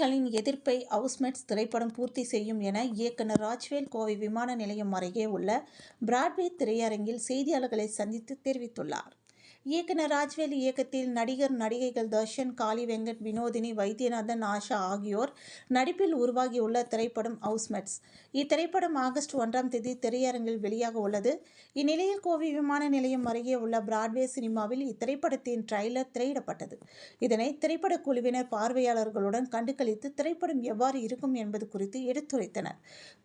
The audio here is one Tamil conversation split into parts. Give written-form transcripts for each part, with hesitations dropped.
ரசிகர்களின் எதிர்ப்பை ஹவுஸ்மேட்ஸ் திரைப்படம் பூர்த்தி செய்யும் என இயக்குனர் ராஜ்வேல் கோவை விமான நிலையம் அருகே உள்ள பிராட்வே திரையரங்கில் செய்தியாளர்களை சந்தித்து தெரிவித்துள்ளார். இயக்குனர் ராஜ்வேல் இயக்கத்தில் நடிகர்கள் தர்ஷன், காளி வெங்கட், வினோதினி, வைத்தியநாதன், ஆஷா ஆகியோர் நடிப்பில் உருவாகியுள்ள திரைப்படம் ஹவுஸ்மேட்ஸ். இத்திரைப்படம் ஆகஸ்ட் 1ஆம் தேதி திரையரங்கில் வெளியாக உள்ளது. இந்நிலையில் கோவை விமான நிலையம் அருகே உள்ள பிராட்வே சினிமாவில் இத்திரைப்படத்தின் ட்ரெய்லர் திரையிடப்பட்டது. இதனை திரைப்பட குழுவினர் பார்வையாளர்களுடன் கண்டுகளித்து திரைப்படம் எவ்வாறு இருக்கும் என்பது குறித்து எடுத்துரைத்தனர்.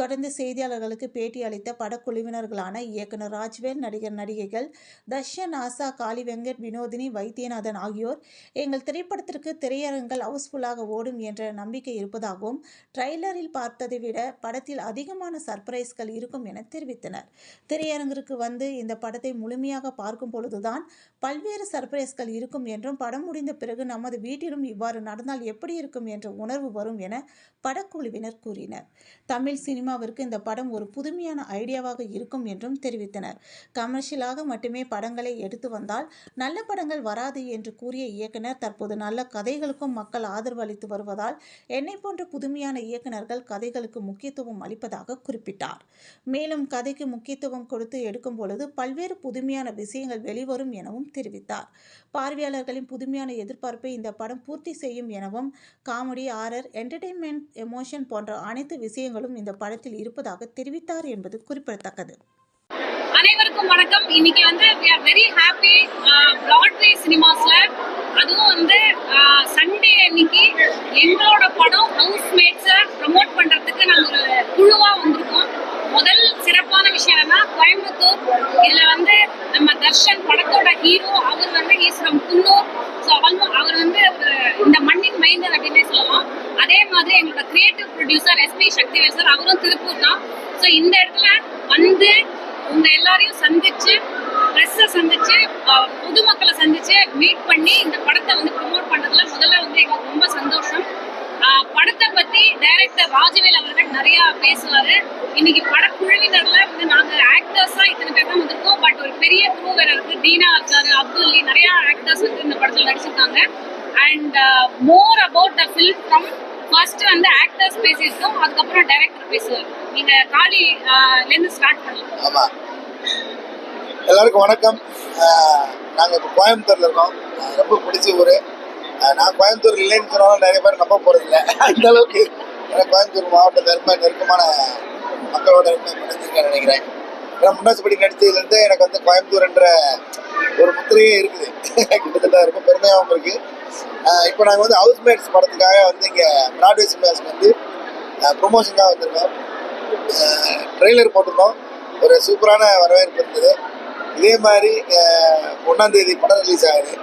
தொடர்ந்து செய்தியாளர்களுக்கு பேட்டி அளித்த படக்குழுவினர்களான இயக்குனர் ராஜ்வேல், நடிகைகள் தர்ஷன், ஆஷா, காளி வெங்கட், வினோதினி, வைத்தியநாதன் ஆகியோர் எங்கள் திரைப்படத்திற்கு திரையரங்குகள் ஹவுஸ்ஃபுல்லாக ஓடும் என்ற நம்பிக்கை இருப்பதாகவும், ட்ரெய்லரில் பார்த்ததை விட படத்தில் அதிகமான சர்ப்ரைஸ்கள் இருக்கும் என தெரிவித்தனர். திரையரங்கிற்கு வந்து இந்த படத்தை முழுமையாக பார்க்கும் பொழுதுதான் பல்வேறு சர்ப்ரைஸ்கள் இருக்கும் என்றும், படம் முடிந்த பிறகு நமது வீட்டிலும் இவ்வாறு நடந்தால் எப்படி இருக்கும் என்ற உணர்வு வரும் என படக்குழுவினர் கூறினர். தமிழ் சினிமாவிற்கு இந்த படம் ஒரு புதுமையான ஐடியாவாக இருக்கும் என்றும் தெரிவித்தனர். கமர்ஷியலாக மட்டுமே படங்களை எடுத்து வந்தால் நல்ல படங்கள் வராது என்று கூறிய இயக்குனர், தற்போது நல்ல கதைகளுக்கும் மக்கள் ஆதரவு அளித்து வருவதால் என்னை போன்ற புதுமையான இயக்குனர்கள் கதைகளுக்கு முக்கியத்துவம் அளிப்பதாக குறிப்பிட்டார். மேலும் கதைக்கு முக்கியத்துவம் கொடுத்து எடுக்கும் பொழுது பல்வேறு புதுமையான விஷயங்கள் வெளிவரும் எனவும் தெரிவித்தார். பார்வையாளர்களின் புதுமையான எதிர்பார்ப்பை இந்த படம் பூர்த்தி செய்யும் எனவும், காமெடி, ஹாரர், என்டர்டெயின்மெண்ட், எமோஷன் போன்ற அனைத்து விஷயங்களும் இந்த படத்தில் இருப்பதாக தெரிவித்தார் என்பது குறிப்பிடத்தக்கது. அனைவருக்கும் வணக்கம். இன்னைக்கு we are very happy Broadway சினிமாஸ்ல அதுவும் சண்டே அன்னைக்கு எங்களோட படம் ஹவுஸ்மேட்ஸை ப்ரமோட் பண்றதுக்கு நாங்கள் ஒரு குழுவா வந்திருக்கோம். முதல் சிறப்பான விஷயம் என்னன்னா, கோயம்புத்தூர் இதுல நம்ம தர்ஷன் படத்தோட ஹீரோ, அவர் இஸ் ஃப்ரம் குன்னூர். ஸோ அவர் இந்த மண்ணின் மைந்தர் அப்படின்னே சொல்லலாம். அதே மாதிரி எங்களோட creative producer SP Sakthivel sir, அவரும் திருப்பூர் தான். ஸோ இந்த இடத்துல உங்க எல்லாரையும் சந்திச்சு, பிரஸ்ஸை சந்திச்சு, பொதுமக்களை சந்திச்சு மீட் பண்ணி இந்த படத்தை ப்ரமோட் பண்றதுல முதல்ல எங்களுக்கு ரொம்ப சந்தோஷம். படத்தை பத்தி டைரக்டர் ராஜ்வேல் அவர்கள் நிறைய பேசுவாரு. இன்னைக்கு படக்குழுவினர்ல நாங்க ஆக்டர்ஸா இத்தனை பேர் தான் வந்திருக்கோம். பட் ஒரு பெரிய க்ரூ வேற இருக்கு. தீனா இருக்காரு, அப்துல்லி, நிறைய ஆக்டர்ஸ் இந்த படத்துல நடிச்சிருக்காங்க. And more about the film from first actors பேசியிருக்கோம், அதுக்கப்புறம் டைரக்டர் பேசுவார். நீங்க காலிலேருந்து ஸ்டார்ட் பண்ணலாம். ஆமா, எல்லாருக்கும் வணக்கம். நாங்கள் இப்போ கோயம்புத்தூர்ல இருக்கோம். ரொம்ப பிடிச்ச ஊர். நான் கோயம்புத்தூர் இல்லைன்னு சொன்னாலும் நிறைய பேர் நம்ப போறதில்லை. அந்த அளவுக்கு எனக்கு கோயம்புத்தூர் மாவட்டத்தில் ரொம்ப நெருக்கமான மக்களோட நினைச்சிருக்கேன் நினைக்கிறேன். ஏன்னா முன்னாடி நடித்ததுலேருந்து எனக்கு கோயம்புத்தூர்ன்ற ஒரு முத்திரையே இருக்குது. கிட்டத்தட்ட ரொம்ப பெருமையாகவும் இருக்கு. இப்போ நாங்கள் ஹவுஸ்மேட்ஸ் படத்துக்காக இங்கே பிராட்வே சினிமாஸ்க்கு ப்ரொமோஷனுக்காக வந்திருக்கோம். ட்ரெய்லர் போட்டிருக்கோம். ஒரு சூப்பரான வரவேற்பு இருந்தது. இதே மாதிரி 1ஆம் தேதி படம் ரிலீஸ் ஆகுது.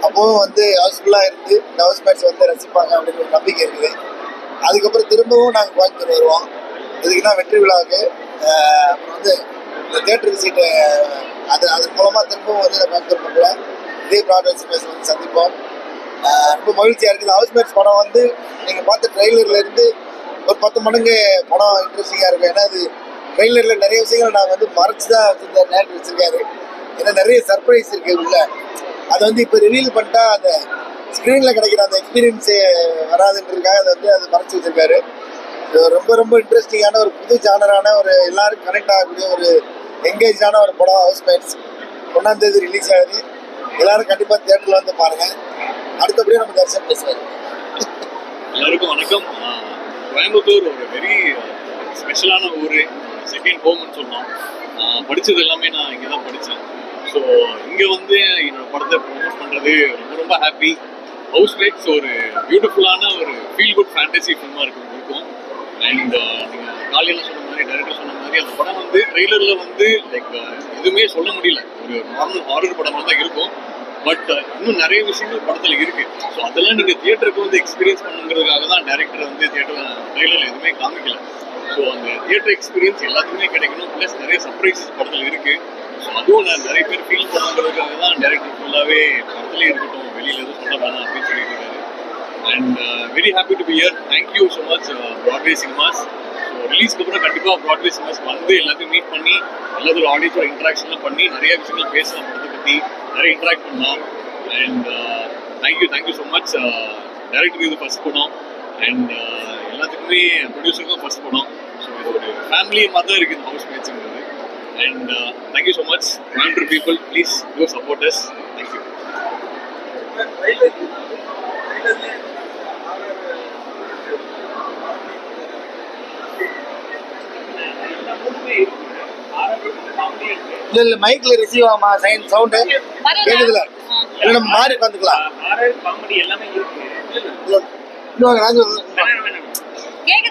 அப்போவும் ஹவுஸ்ஃபுல்லாக இருந்து இந்த ஹவுஸ்மேட்ஸ் ரசிப்பாங்க அப்படின்னு ஒரு நம்பிக்கை இருக்குது. அதுக்கப்புறம் திரும்பவும் நாங்கள் கோயம்புத்தூர் வருவோம். இதுக்குன்னா வெற்றி விழாவுக்கு. அப்புறம் இந்த தியேட்டர் விசிட்டு அதன் மூலமாக திரும்பவும் கோயம்புத்தூர் மக்கள் இதே பிராட்வே சினிமாஸ் சந்திப்போம். ரொம்ப மகிழ்ச்சியாக இருக்குது. ஹவுஸ்மேட்ஸ் படம் நீங்கள் பார்த்த ட்ரெய்லர்லேருந்து ஒரு 10 மடங்கு படம் இன்ட்ரெஸ்டிங்காக இருக்கும். ஏன்னா அது ட்ரெய்லரில் நிறைய விஷயங்கள் நாங்கள் மறைச்சு தான் வச்சுருந்த நேரத்தில் வச்சுருக்காரு. ஏன்னா நிறைய சர்ப்ரைஸ் இருக்குது உள்ள. அதை இப்போ ரிவீல் பண்ணிட்டா அந்த ஸ்க்ரீனில் கிடைக்கிற அந்த எக்ஸ்பீரியன்ஸே வராதுன்றதுக்காக அதை மறைச்சி வச்சுருக்காரு. ரொம்ப ரொம்ப இன்ட்ரெஸ்டிங்கான ஒரு புது ஜானரான ஒரு எல்லாரும் கனெக்ட் ஆகக்கூடிய ஒரு என்கேஜான ஒரு படம் ஹவுஸ்மேட்ஸ். 1ஆம் தேதி ரிலீஸ் ஆகுது. எல்லாரும் கண்டிப்பாக தியேட்டரில் பாருங்கள். அடுத்தபடியும் நம்ம தர்ஷன் பேசுவார். எல்லாருக்கும் வணக்கம். கோயம்புத்தூர் ஒரு வெரி ஸ்பெஷலான ஊர், செகண்ட் ஹோம்னு சொல்லலாம். படித்தது எல்லாமே நான் இங்கே தான் படித்தேன். ஸோ இங்கே என்னோடய படத்தை ப்ரொமோட் பண்ணுறது ரொம்ப ரொம்ப ஹாப்பி. ஹவுஸ்மேட்ஸ் ஒரு பியூட்டிஃபுல்லான ஒரு ஃபீல் குட் ஃபேண்டசி ஃபில்மாக இருக்கும். அண்ட் நீங்கள் காலையில் சொன்ன மாதிரி, டைரக்டர் சொன்ன மாதிரி, அந்த படம் ட்ரெய்லரில் லைக் எதுவுமே சொல்ல முடியல. ஒரு நார்மல் ஹாரர் படமாக தான் இருக்கும். பட் இன்னும் நிறைய விஷயங்கள் படத்தில் இருக்குது. ஸோ அதெல்லாம் நீங்கள் தியேட்டருக்கு எக்ஸ்பீரியன்ஸ் பண்ணுங்கிறதுக்காக தான் டைரக்டர் தியேட்டரில் ட்ரெய்லரில் எதுவுமே காமிக்கல. ஸோ அந்த தியேட்டர் எக்ஸ்பீரியன்ஸ் எல்லாத்துக்குமே கிடைக்கணும். ப்ளஸ் நிறைய சர்ப்ரைசஸ் படத்தில் இருக்குது. ஸோ அதுவும் நான் நிறைய பேர் ஃபீல் பண்ணுங்கிறதுக்காக தான் டைரக்டர் ஃபுல்லாகவே படத்துலேயே இருக்கட்டும், வெளியில் எதுவும் சொல்ல வேணாம் அப்படின்னு சொல்லிட்டு இருக்காரு. And very happy to be here. Thank you so much Broadway cinemas. So ரிலீஸ்க்கு அப்புறம் கண்டிப்பாக பிராட்வே சினிமாஸ் எல்லாத்தையும் மீட் பண்ணி எல்லாத்தோட ஆடியன்ஸோட இன்ட்ராக்ஷன்லாம் பண்ணி நிறைய விஷயங்கள் பேசலாம், படத்தை பற்றி நிறைய இன்ட்ராக்ட் பண்ணலாம். And thank you so much. Director இது ஃபர்ஸ்ட் படம். அண்ட் எல்லாத்துக்குமே ப்ரொடியூசருக்கும் ஃபர்ஸ்ட் படம். ஸோ இது ஒரு ஃபேமிலி மாதிரி தான் இருக்குது இந்த ஹவுஸ்மேட்ஸுங்கிறது. And thank you so much Coimbatore people, please do support us. Thank you. இல்ல மைக்ல ரிசீவ் ஆமா சைன் சவுண்ட் கேக்குதுல இல்ல நம்ம மாறி உட்காந்துக்கலாம். காமெடி எல்லாமே இருக்கு. இன்னும் நான்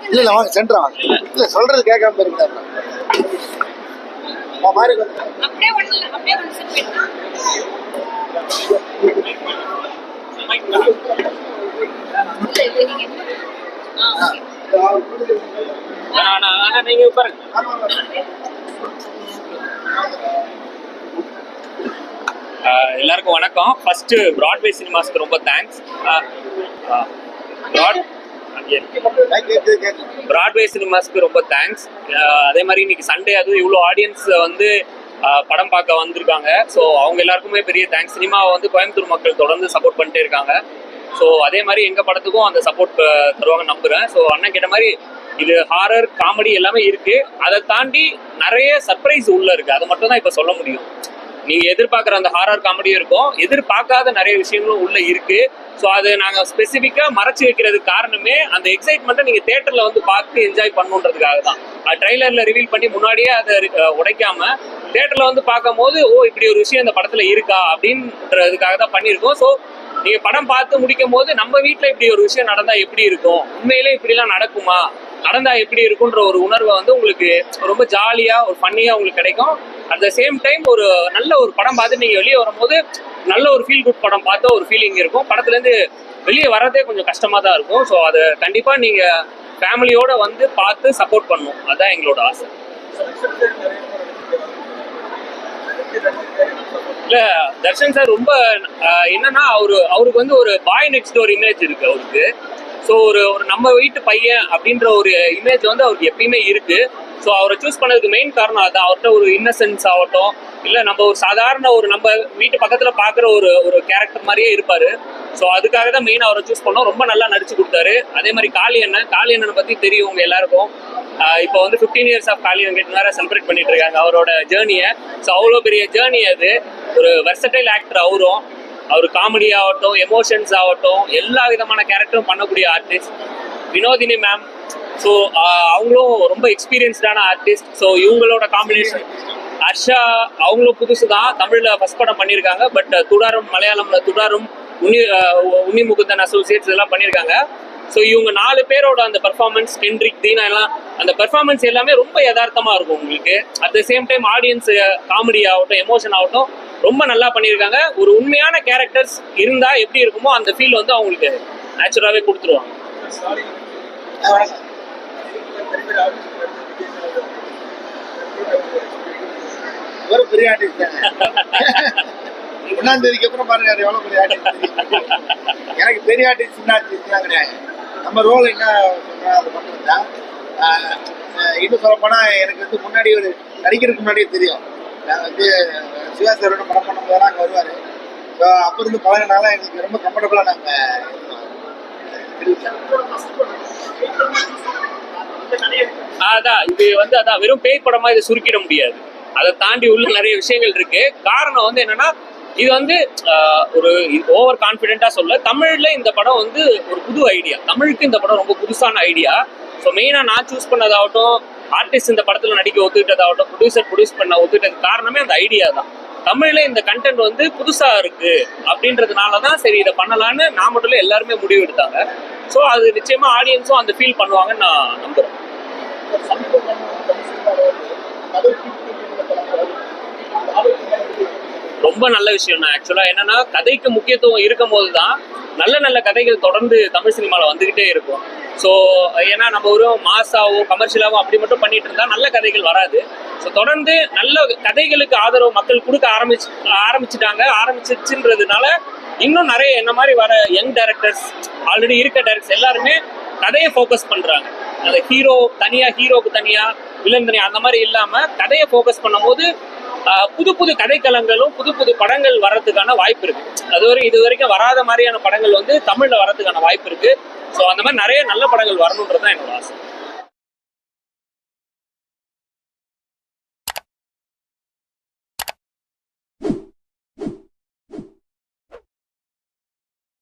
இல்ல இல்ல வாங்க சென்டர் வாங்க. இல்ல சொல்றது கேட்காம இருக்கா மாறி அப்படியே ஒன்னு செட் நீங்க பாருங்க. எல்லாருக்கும் வணக்கம். ஃபர்ஸ்ட் பிராட்வே சினிமாஸ்க்கு ரொம்ப தேங்க்ஸ். பிராட்வே சினிமாஸ்க்கு ரொம்ப தேங்க்ஸ். அதே மாதிரி இன்னைக்கு சண்டே அதுவும் இவ்வளோ ஆடியன்ஸ் வந்து படம் பார்க்க வந்திருக்காங்க. ஸோ அவங்க எல்லாருக்குமே பெரிய தேங்க்ஸ். சினிமாவை வந்து கோயம்புத்தூர் மக்கள் தொடர்ந்து சப்போர்ட் பண்ணிட்டே இருக்காங்க. ஸோ அதே மாதிரி எங்கள் படத்துக்கும் அந்த சப்போர்ட் தருவாங்க நம்புகிறேன். ஸோ அண்ணன் கேட்ட மாதிரி இது ஹாரர் காமெடி எல்லாமே இருக்கு. அதை தாண்டி நிறைய சர்ப்ரைஸ் உள்ள இருக்கு. அதை மட்டும் தான் இப்போ சொல்ல முடியும். நீங்க எதிர்பார்க்குற அந்த ஹாரர் காமெடியும் இருக்கும், எதிர்பார்க்காத நிறைய விஷயங்களும் உள்ள இருக்கு. ஸோ அது நாங்கள் ஸ்பெசிஃபிக்காக மறைச்சு வைக்கிறதுக்கு காரணமே அந்த எக்ஸைட்மெண்ட்டை நீங்கள் தேட்டரில் வந்து பார்த்து என்ஜாய் பண்ணுன்றதுக்காக தான். அது ட்ரைலரில் ரிவீல் பண்ணி முன்னாடியே அதை உடைக்காம தேட்டரில் வந்து பார்க்கும் போது இப்படி ஒரு விஷயம் இந்த படத்தில் இருக்கா அப்படின்றதுக்காக தான் பண்ணியிருக்கோம். ஸோ நீங்கள் படம் பார்த்து முடிக்கும் போது நம்ம வீட்டில் இப்படி ஒரு விஷயம் நடந்தால் எப்படி இருக்கும், உண்மையிலே இப்படிலாம் நடக்குமா, நடந்தால் எப்படி இருக்குன்ற ஒரு உணர்வை வந்து உங்களுக்கு ரொம்ப ஜாலியாக ஒரு ஃபன்னியாக உங்களுக்கு கிடைக்கும். அட் த சேம் டைம் ஒரு நல்ல ஒரு படம் பார்த்து நீங்கள் வெளியே வரும்போது நல்ல ஒரு ஃபீல் குட் படம் பார்த்த ஒரு ஃபீலிங் இருக்கும். படத்துலேருந்து வெளியே வரதே கொஞ்சம் கஷ்டமாக தான் இருக்கும். ஸோ அதை கண்டிப்பாக நீங்கள் ஃபேமிலியோடு வந்து பார்த்து சப்போர்ட் பண்ணணும். அதுதான் எங்களோட ஆசை. இல்லை, தர்ஷன் சார் ரொம்ப என்னன்னா அவருக்கு வந்து ஒரு பாய் நெக்ஸ்ட் டோர் இமேஜ் இருக்கு அவருக்கு. ஸோ ஒரு நம்ம வீட்டு பையன் அப்படின்ற ஒரு இமேஜ் வந்து அவருக்கு எப்பயுமே இருக்கு. ஸோ அவரை சூஸ் பண்ணதுக்கு மெயின் காரணம் அதுதான். அவர்கிட்ட ஒரு இன்னசென்ஸ் ஆகட்டும், இல்லை நம்ம ஒரு சாதாரண ஒரு நம்ம வீட்டு பக்கத்தில் பார்க்குற ஒரு கேரக்டர் மாதிரியே இருப்பார். ஸோ அதுக்காக தான் மெயின் அவரை சூஸ் பண்ணோம். ரொம்ப நல்லா நடிச்சு கொடுத்தாரு. அதே மாதிரி காளியண்ணனை பற்றி தெரியும் உங்க எல்லாருக்கும். இப்போ வந்து 15 years ஆஃப் காளியன் கேட்டு வேற செலிப்ரேட் பண்ணிட்டு இருக்காங்க அவரோட ஜேர்னியை. ஸோ அவ்வளோ பெரிய ஜேர்னி அது. ஒரு வெர்சடைல் ஆக்டர் அவரும். அவர் காமெடி ஆகட்டும், எமோஷன்ஸ் ஆகட்டும், எல்லா விதமான கேரக்டரும் பண்ணக்கூடிய ஆர்டிஸ்ட். வினோதினி மேம், ஸோ அவங்களும் ரொம்ப எக்ஸ்பீரியன்ஸ்டான ஆர்டிஸ்ட். ஸோ இவங்களோட காம்பினேஷன். ஹர்ஷா அவங்களும் புதுசு தான், தமிழில் ஃபர்ஸ்ட் படம் பண்ணியிருக்காங்க. But Thudarum மலையாளமில் Thudarum Unni Mukundan Associates இதெல்லாம் பண்ணியிருக்காங்க. ஸோ இவங்க 4 பேரோட அந்த பெர்ஃபார்மன்ஸ், கென்ட்ரிக், தீனா எல்லாம் அந்த பெர்ஃபார்மன்ஸ் எல்லாமே ரொம்ப யதார்த்தமாக இருக்கும் உங்களுக்கு. At the same time audience comedy ஆகட்டும், எமோஷன் ஆகட்டும் ரொம்ப நல்லா பண்ணியிருக்காங்க. ஒரு உண்மையான கேரக்டர்ஸ் இருந்தால் எப்படி இருக்குமோ அந்த ஃபீல் வந்து அவங்களுக்கு நேச்சுரலாகவே கொடுத்துருவாங்க. ஒரு பெரிய ஆர்டிஸ்ட் ஒன்னாம் தேதிக்கு அப்புறம் பாருங்க அது எவ்வளவு பெரிய ஆர்டிஸ்ட். எனக்கு பெரிய ஆர்டிஸ்ட் சின்ன ஆர்டிஸ்ட்லாம் கிடையாது. நம்ம ரோல் என்ன சொல்றோம் அது மட்டும் தான். இன்னும் சொல்ல போனா எனக்கு வந்து முன்னாடி ஒரு நடிக்கிறதுக்கு முன்னாடியே தெரியும். நான் வந்து சிவா சாரோட படம் பண்ணும்போது அங்கே வருவார். ஸோ அப்போ இருந்து பழகினால எங்களுக்கு ரொம்ப கம்ஃபர்டபுளாக நாங்கள் அதான் இது வந்து அதான் வெறும் பேய் படமா இதை சுருக்கிட முடியாது. அதை தாண்டி உள்ள நிறைய விஷயங்கள் இருக்கு. காரணம் வந்து என்னன்னா, இது வந்து ஒரு ஓவர் கான்ஃபிடென்ட்டா சொல்ல, தமிழ்ல இந்த படம் வந்து ஒரு புது ஐடியா. தமிழுக்கு இந்த படம் ரொம்ப புதுசான ஐடியா. ஸோ மெயினாக நான் சூஸ் பண்ணதாகட்டும், ஆர்டிஸ்ட் இந்த படத்தில் நடிக்க ஒத்துக்கிட்டதாகட்டும், ப்ரொடியூஸ் பண்ண ஒத்துக்கிட்டது காரணமே அந்த ஐடியா தான். தமிழ்ல இந்த கண்டென்ட் வந்து புதுசா இருக்கு அப்படின்றதுனால தான் சரி இதை பண்ணலான்னு நான் மட்டும் இல்லை எல்லாருமே முடிவு எடுத்தாங்க. ஸோ அது நிச்சயமா ஆடியன்ஸும் அந்த ஃபீல் பண்ணுவாங்கன்னு நான் நம்புறேன். ரொம்ப நல்ல விஷயம் தான். ஆக்சுவலா என்னன்னா, கதைக்கு முக்கியத்துவம் இருக்கும் போது தான் நல்ல நல்ல கதைகள் தொடர்ந்து தமிழ் சினிமாவில் வந்துகிட்டே இருக்கும். ஸோ ஏன்னா நம்ம ஒரு மாசாவோ கமர்ஷியலாவோ அப்படி மட்டும் பண்ணிட்டு இருந்தா நல்ல கதைகள் வராது. ஸோ தொடர்ந்து நல்ல கதைகளுக்கு ஆதரவு மக்கள் கொடுக்க ஆரம்பிச்சிச்சுன்றதுனால இன்னும் நிறைய என்ன மாதிரி வர யங் டைரக்டர்ஸ், ஆல்ரெடி இருக்க டைரக்டர்ஸ் எல்லாருமே கதையை ஃபோக்கஸ் பண்றாங்க. அந்த ஹீரோக்கு தனியா வில்லன் தனியா அந்த மாதிரி இல்லாம கதையை ஃபோக்கஸ் பண்ணும்போது புது புது கதைக்களங்களும் புது புது படங்கள் வர்றதுக்கான வாய்ப்பு இருக்கு. இது வரைக்கும் வராத மாதிரியான படங்கள் வந்து தமிழ்ல வர்றதுக்கான வாய்ப்பு இருக்கு. ஸோ அந்த மாதிரி நிறைய நல்ல படங்கள் வரணுன்றது தான் என்னோட ஆசை.